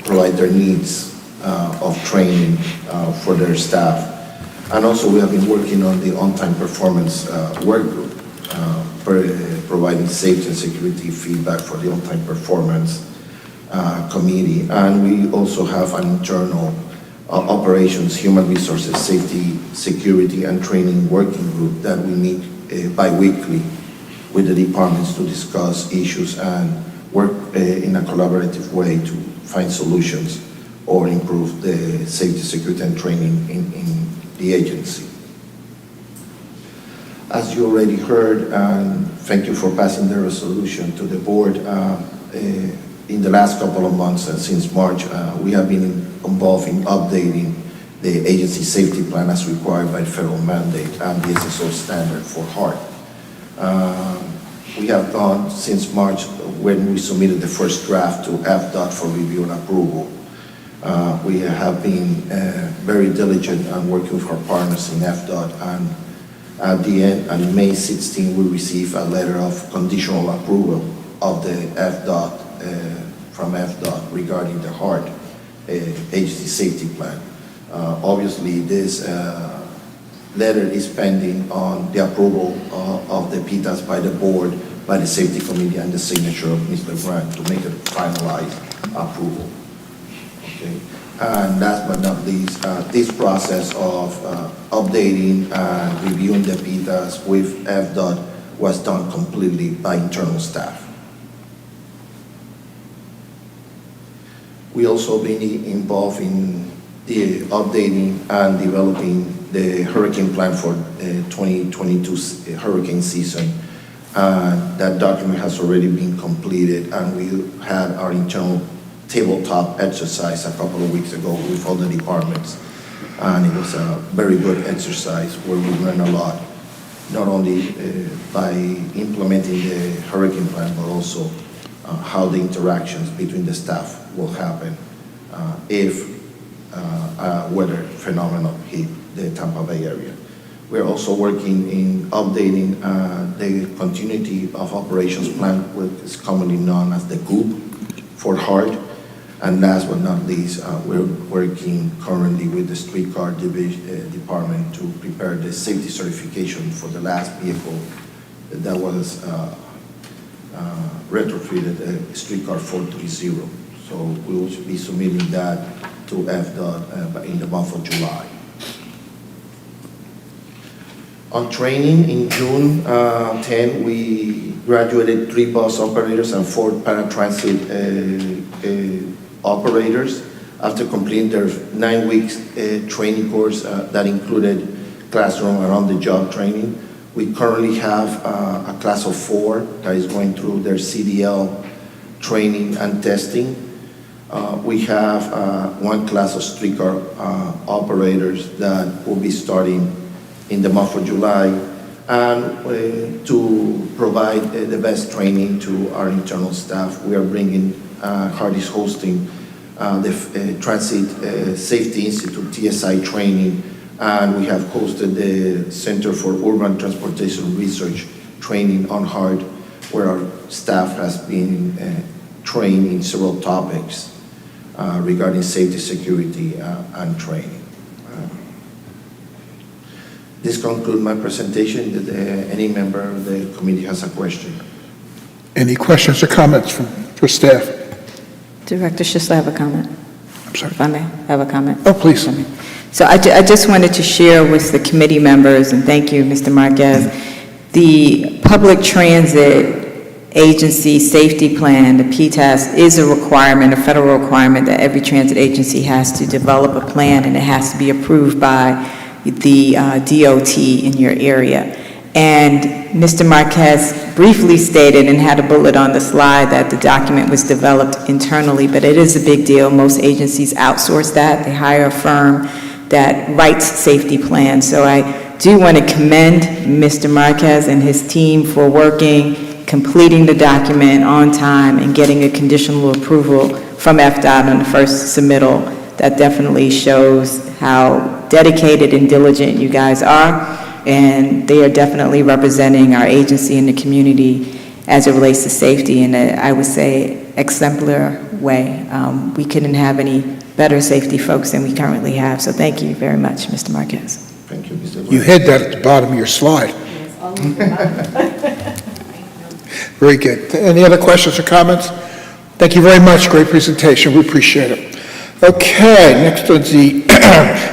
provide their needs of training for their staff. And also we have been working on the on-time performance work group, providing safety and security feedback for the on-time performance committee. And we also have an internal operations, human resources, safety, security, and training working group that we meet bi-weekly with the departments to discuss issues and work in a collaborative way to find solutions or improve the safety, security, and training in the agency. As you already heard, and thank you for passing the resolution to the board, in the last couple of months and since March, we have been involved in updating the agency safety plan as required by the federal mandate and the SSO standard for HART. We have gone since March when we submitted the first draft to AFDOT for review and approval. We have been very diligent and working with our partners in AFDOT, and at the end, on May 16, we received a letter of conditional approval of the AFDOT, from AFDOT regarding the HART agency safety plan. Obviously, this letter is pending on the approval of the PTAS by the board, by the safety committee, and the signature of Mr. Grant to make a finalized approval. Okay. And last but not least, this process of updating and reviewing the PTAS with FDOT was done completely by internal staff. We also been involved in the updating and developing the hurricane plan for 2022 hurricane season. That document has already been completed, and we had our internal tabletop exercise a couple of weeks ago with all the departments. And it was a very good exercise where we learned a lot, not only by implementing the hurricane plan, but also how the interactions between the staff will happen if weather phenomenon hit the Tampa Bay area. We're also working in updating the continuity of operations plan, which is commonly known as the GOOP for HART. And last but not least, we're working currently with the streetcar department to prepare the safety certification for the last vehicle that was retrofitted, streetcar 430. So we will be submitting that to FDOT in the month of July. On training, in June 10, we graduated 3 bus operators and 4 paratransit operators after completing their 9 weeks training course that included classroom and on-the-job training. We currently have a class of 4 that is going through their CDL training and testing. We have 1 class of streetcar operators that will be starting in the month of July, and to provide the best training to our internal staff, we are bringing, HART is hosting the Transit Safety Institute, TSI training, and we have hosted the Center for Urban Transportation Research training on HART, where our staff has been trained in several topics regarding safety, security, and training. This concludes my presentation. Did any member of the committee has a question? Any questions or comments for staff? Director Schisler, I have a comment. I'm sorry. If I may have a comment. Oh, please. So I just wanted to share with the committee members, and thank you, Mr. Marquez, the Public Transit Agency Safety Plan, the PTAS, is a requirement, a federal requirement that every transit agency has to develop a plan, and it has to be approved by the DOT in your area. And Mr. Marquez briefly stated and had a bullet on the slide that the document was developed internally, but it is a big deal. Most agencies outsource that. They hire a firm that writes safety plans. So I do want to commend Mr. Marquez and his team for working, completing the document on time, and getting a conditional approval from FDOT on the first submittal. That definitely shows how dedicated and diligent you guys are, and they are definitely representing our agency in the community as it relates to safety in a, I would say, exemplar way. We couldn't have any better safety folks than we currently have, so thank you very much, Mr. Marquez. Thank you, Mr. You had that at the bottom of your slide. Very good. Any other questions or comments? Thank you very much. Great presentation. We appreciate it. Okay, next is the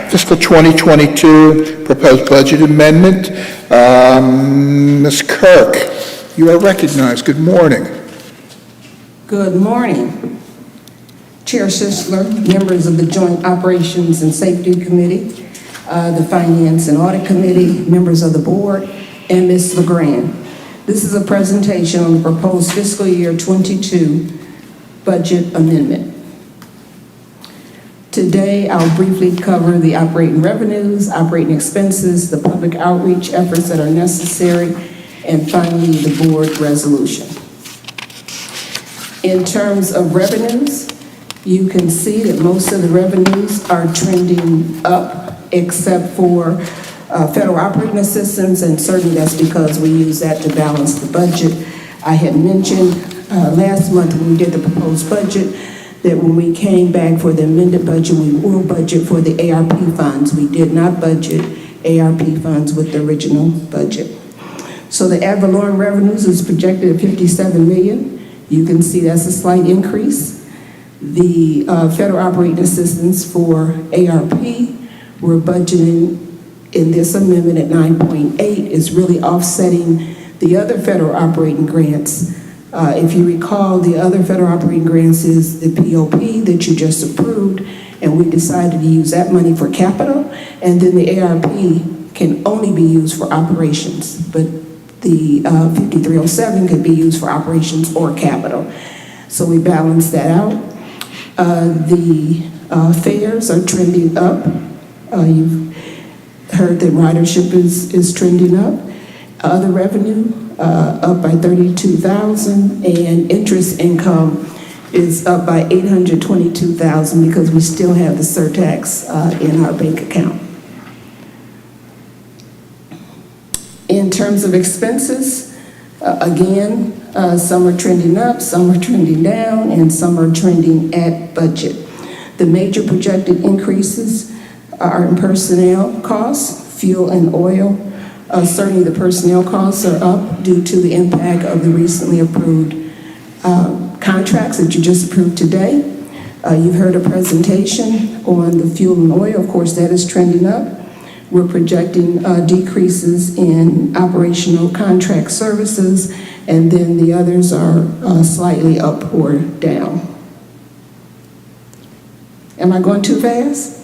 fiscal 2022 proposed budget amendment. Ms. Kirk, you are recognized. Good morning. Good morning. Chair Schisler, members of the Joint Operations and Safety Committee, the Finance and Audit Committee, members of the board, and Ms. LeGrand. This is a presentation on the proposed fiscal year 22 budget amendment. Today, I'll briefly cover the operating revenues, operating expenses, the public outreach efforts that are necessary, and finally, the board resolution. In terms of revenues, you can see that most of the revenues are trending up, except for federal operating assistance, and certainly that's because we use that to balance the budget. I had mentioned last month when we did the proposed budget that when we came back for the amended budget, we will budget for the ARP funds. We did not budget ARP funds with the original budget. So the ad valorem revenues is projected at 57 million. You can see that's a slight increase. The federal operating assistance for ARP, we're budgeting in this amendment at 9.8, is really offsetting the other federal operating grants. If you recall, the other federal operating grants is the POP that you just approved, and we decided to use that money for capital, and then the ARP can only be used for operations, but the 5307 could be used for operations or capital. So we balance that out. The fares are trending up. You've heard that ridership is trending up. Other revenue up by 32,000, and interest income is up by 822,000 because we still have the surtax in our bank account. In terms of expenses, again, some are trending up, some are trending down, and some are trending at budget. The major projected increases are in personnel costs, fuel and oil. Certainly the personnel costs are up due to the impact of the recently approved contracts that you just approved today. You've heard a presentation on the fuel and oil. Of course, that is trending up. We're projecting decreases in operational contract services, and then the others are slightly up or down. Am I going too fast?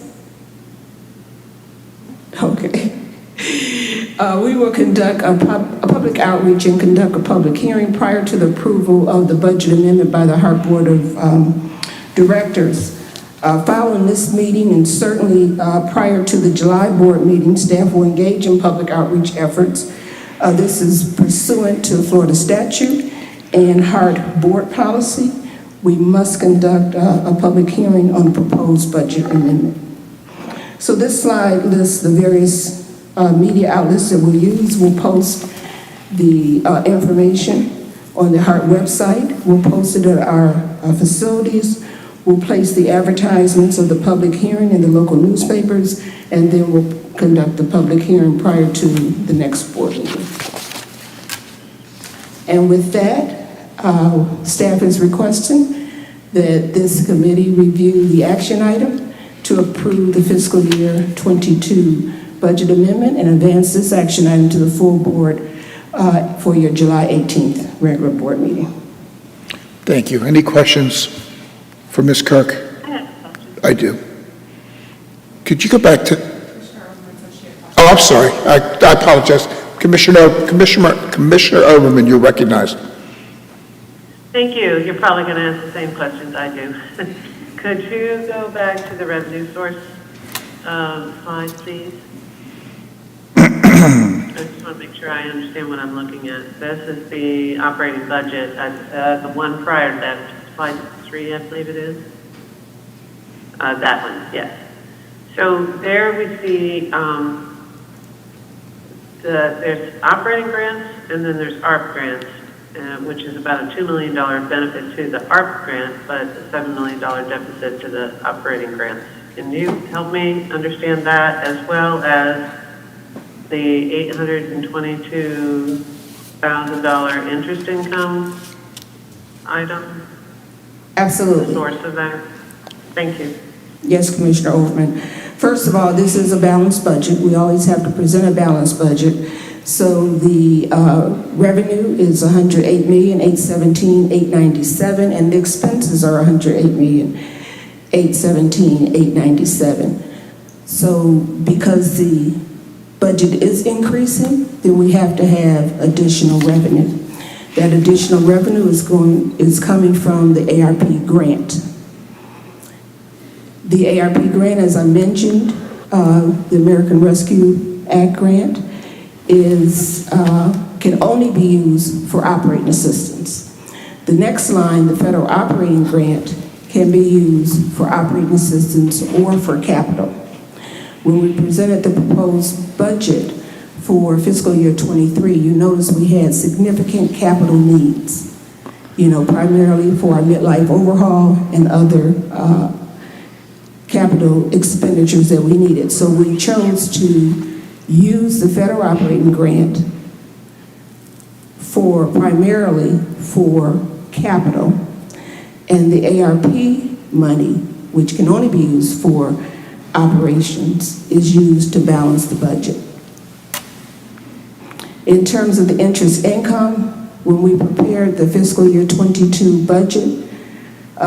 Okay. We will conduct a public outreach and conduct a public hearing prior to the approval of the budget amendment by the HART Board of Directors. Following this meeting, and certainly prior to the July board meeting, staff will engage in public outreach efforts. This is pursuant to Florida statute and HART board policy. We must conduct a public hearing on the proposed budget amendment. So this slide lists the various media outlets that we'll use. We'll post the information on the HART website. We'll post it at our facilities. We'll place the advertisements of the public hearing in the local newspapers, and then we'll conduct the public hearing prior to the next board meeting. And with that, staff is requesting that this committee review the action item to approve the fiscal year 22 budget amendment and advance this action item to the full board for your July 18th regular board meeting. Thank you. Any questions for Ms. Kirk? I have a question. I do. Could you go back to? Oh, I'm sorry. I apologize. Commissioner Overman, you're recognized. Thank you. You're probably going to ask the same questions I do. Could you go back to the revenue source slide, please? I just want to make sure I understand what I'm looking at. This is the operating budget. The one prior to that, slide 3, I believe it is. That one, yes. So there we see there's operating grants, and then there's ARP grants, which is about a $2 million benefit to the ARP grant, but a $7 million deficit to the operating grants. Can you help me understand that, as well as the $822,000 interest income item? Absolutely. The source of that? Thank you. Yes, Commissioner Overman. First of all, this is a balanced budget. We always have to present a balanced budget. So the revenue is $108,817,897, and the expenses are $108,817,897. So because the budget is increasing, then we have to have additional revenue. That additional revenue is coming from the ARP grant. The ARP grant, as I mentioned, the American Rescue Act grant, can only be used for operating assistance. The next line, the federal operating grant, can be used for operating assistance or for capital. When we presented the proposed budget for fiscal year 23, you notice we had significant capital needs, primarily for our midlife overhaul and other capital expenditures that we needed. So we chose to use the federal operating grant primarily for capital, and the ARP money, which can only be used for operations, is used to balance the budget. In terms of the interest income, when we prepared the fiscal year 22 budget,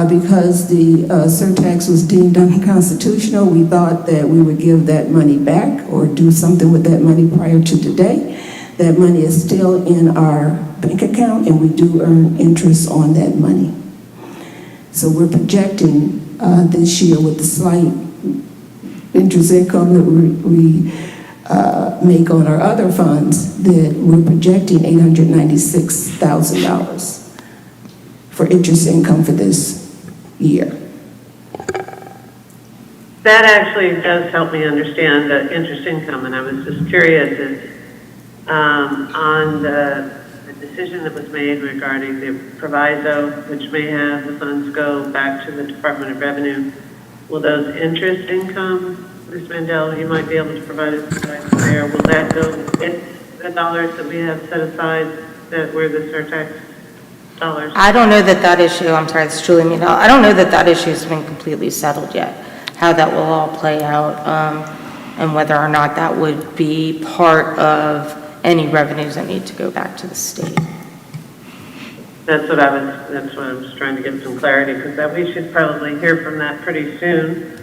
because the surtax was deemed unconstitutional, we thought that we would give that money back or do something with that money prior to today. That money is still in our bank account, and we do earn interest on that money. So we're projecting this year, with the slight interest income that we make on our other funds, that we're projecting $896,000 for interest income for this year. That actually does help me understand the interest income, and I was just curious on the decision that was made regarding the proviso, which may have the funds go back to the Department of Revenue. Will those interest income, Ms. Mandel, you might be able to provide us there, will that go in the dollars that we have set aside that were the surtax dollars? I don't know that issue, I'm sorry, it's Julie Mandel. I don't know that issue has been completely settled yet, how that will all play out, and whether or not that would be part of any revenues that need to go back to the state. That's what I was trying to get some clarity, because we should probably hear from that pretty soon,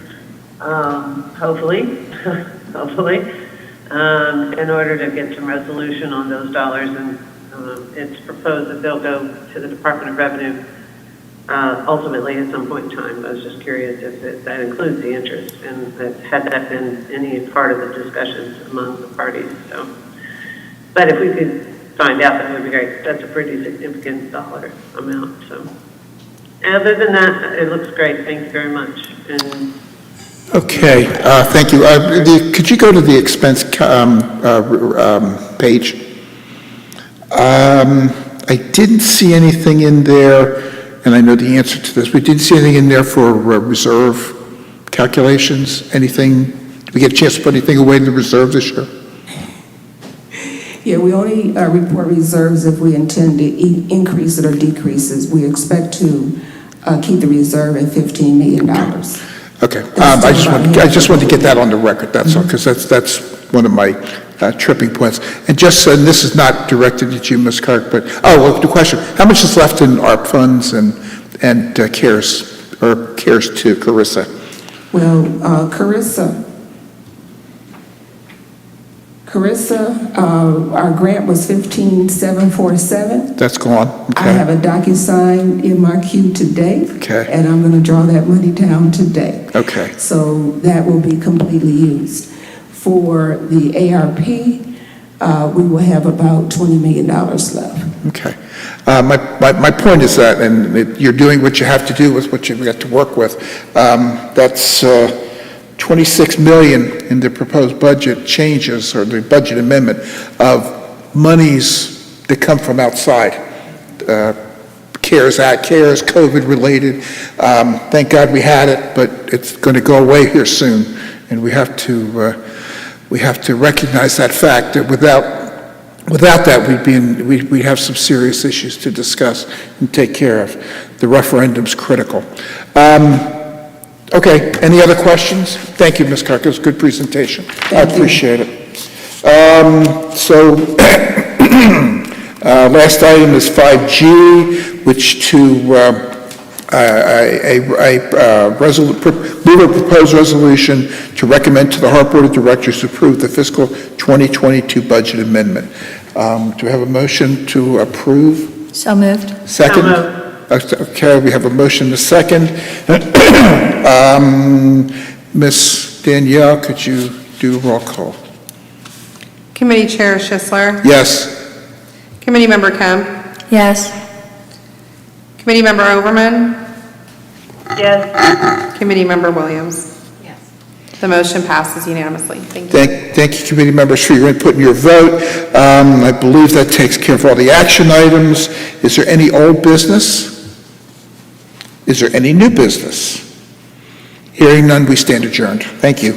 hopefully, in order to get some resolution on those dollars. And it's proposed that they'll go to the Department of Revenue ultimately at some point in time. I was just curious if that includes the interest, and had that been any part of the discussions among the parties. So, but if we could find out, that would be great. That's a pretty significant dollar amount. So, other than that, it looks great. Thank you very much. And Okay, thank you. Could you go to the expense page? I didn't see anything in there, and I know the answer to this. We didn't see anything in there for reserve calculations. Anything? Did we get a chance to put anything away in the reserve this year? Yeah, we only report reserves if we intend to increase it or decrease it. We expect to keep the reserve at $15 million. Okay, I just wanted to get that on the record, that's all, because that's one of my tripping points. And just, and this is not directed at you, Ms. Kirk, but, the question, how much is left in ARP funds and CARES, or CARES to Carissa? Well, Carissa, our grant was $15,747. That's gone, okay. I have a DocuSign in my queue today. Okay. And I'm going to draw that money down today. Okay. So that will be completely used. For the ARP, we will have about $20 million left. Okay. My point is that, and you're doing what you have to do with what you've got to work with. That's $26 million in the proposed budget changes, or the budget amendment, of monies that come from outside. CARES Act, CARES, COVID-related. Thank God we had it, but it's going to go away here soon, and we have to recognize that fact, that without that, we'd have some serious issues to discuss and take care of. The referendum's critical. Okay, any other questions? Thank you, Ms. Kirk, it was a good presentation. I appreciate it. Last item is 5G, which move a proposed resolution to recommend to the HART Board of Directors to approve the fiscal 2022 budget amendment. Do we have a motion to approve? So moved. Second? So moved. Okay, we have a motion to second. Ms. Danielle, could you do a roll call? Committee Chair Schisler. Yes. Committee Member Kemp. Yes. Committee Member Overman. yes. Committee Member Williams. Yes. The motion passes unanimously. Thank you. Thank you, committee members, for your input and your vote. I believe that takes care of all the action items. Is there any old business? Is there any new business? Hearing none, we stand adjourned. Thank you.